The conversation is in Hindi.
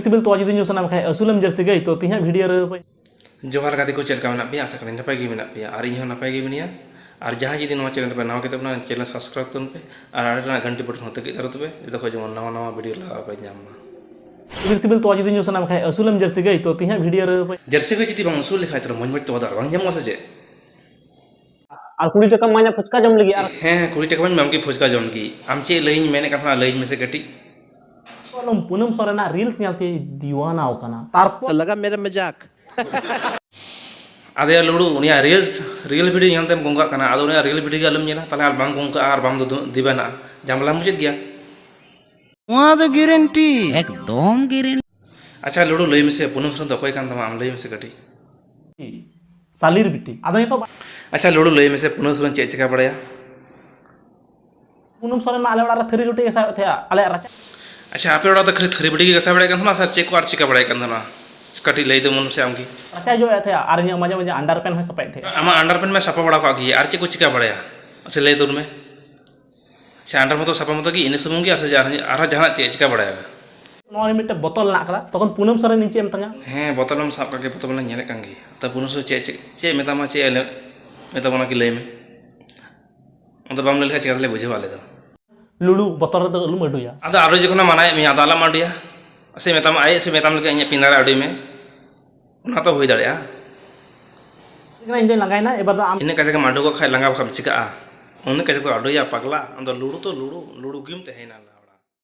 सिबिल तो जुदी ᱧᱩ ᱥᱟᱱᱟᱢ ᱠᱷᱟᱡ ᱟᱹᱥᱩᱞᱮᱢ ᱡᱟᱹᱨᱥᱤ ᱜᱟᱹᱭ ᱛᱚ ᱛᱤᱦᱟᱹᱜ ᱵᱷᱤᱰᱤᱭᱳ ᱨᱮ जोहार गाते को चलका मेना पे आशा करें नपाय गे मेना पे और इन नपाय गे मिनिया और जहां जुदी नवा चैनल पे नाव के तबना चैनल सब्सक्राइब तन पे और आड़े घंटी बटन होते के तरह तबे देखो जो नवा नवा वीडियो लगा पे जामा सिबिल तो जुदी ᱧᱩ ᱥᱟᱱᱟᱢ ᱠᱷᱟᱡ ᱟᱹᱥᱩᱞᱮᱢ ᱡᱟᱹᱨᱥᱤ ᱜᱟᱹᱭ ᱛᱚ ᱛᱤᱦᱟᱹᱜ ᱵᱷᱤᱰᱤᱭᱳ ᱨᱮ जर्सी को जुदी बांग उसूल लिखाय तर मज मज तो दार बांग जमो से और 20 টাকা মাইনা ফুচকা জম লাগি আর हैं 20 टका में की फुचका जम की आम चे लईन मेने कथा लईन में से कटी ᱚᱱᱚᱢ ᱯᱩᱱᱟᱢ ᱥᱚᱨᱮᱱᱟ ᱨᱤᱞᱥ ᱧᱮᱞᱛᱮ ᱫᱤᱣᱟᱱᱟᱣ ᱠᱟᱱᱟ ᱛᱟᱨᱯᱚᱨ लगा मेरा मजाक आदे लुडू उनिया real video ñaltem gonga kana ado unia real video अलम ñela tale al bang gonga ar bang do dibana jamla मुझे गया वहाँ तो गारंटी एकदम गारंटी अच्छा लुडू लई में से पुनम सन तो कोई कान तमा आम लई में से कटी सालिर बिटी आदो ये तो अच्छा लुडू लई में से पुनम सन चे चिका बड़या पुनम सॉरेन आले वाला थरी रोटी ऐसा थे आले राचा अच्छा आप लोग तो खरी थरी बड़ी की गसा बड़े kan सर चेक और चिका बड़े kan ना कटी लई दे मन से आमकी राचा जो थे और ये मजे मजे अंडरपेन है सपाई थे आमा अंडरपेन में सपा बड़ा का की आर चे को चिका बड़या से लई दूर में से अंडर में तो सपा मत की इन सुमुंगी आर जहां चे चिका बड़या नॉन मिटे बोतल ना करा तखन पुनम सॉरेन नीचे एम तंगा हैं बोतलम साब का के बोतल में ñele kangi त पुनम से चे मेतामा चे मेतामा की लई में तो बाम ले चिका ले बुझे वाले तो लुडू बोतल रे अलुम अडुया आदा आरो जखना मानाय मी आदा आला माडिया से मेताम आए से मेताम लगे इन पिनारा अडी में उना तो होई दाड़या इतना इंजन लगाइना एबार दो आम इन कजे के माडो को खाय लंगा खम चिका उन कजे तो अडोया पगला अंदर लुडू तो लुडू गिम ते है ना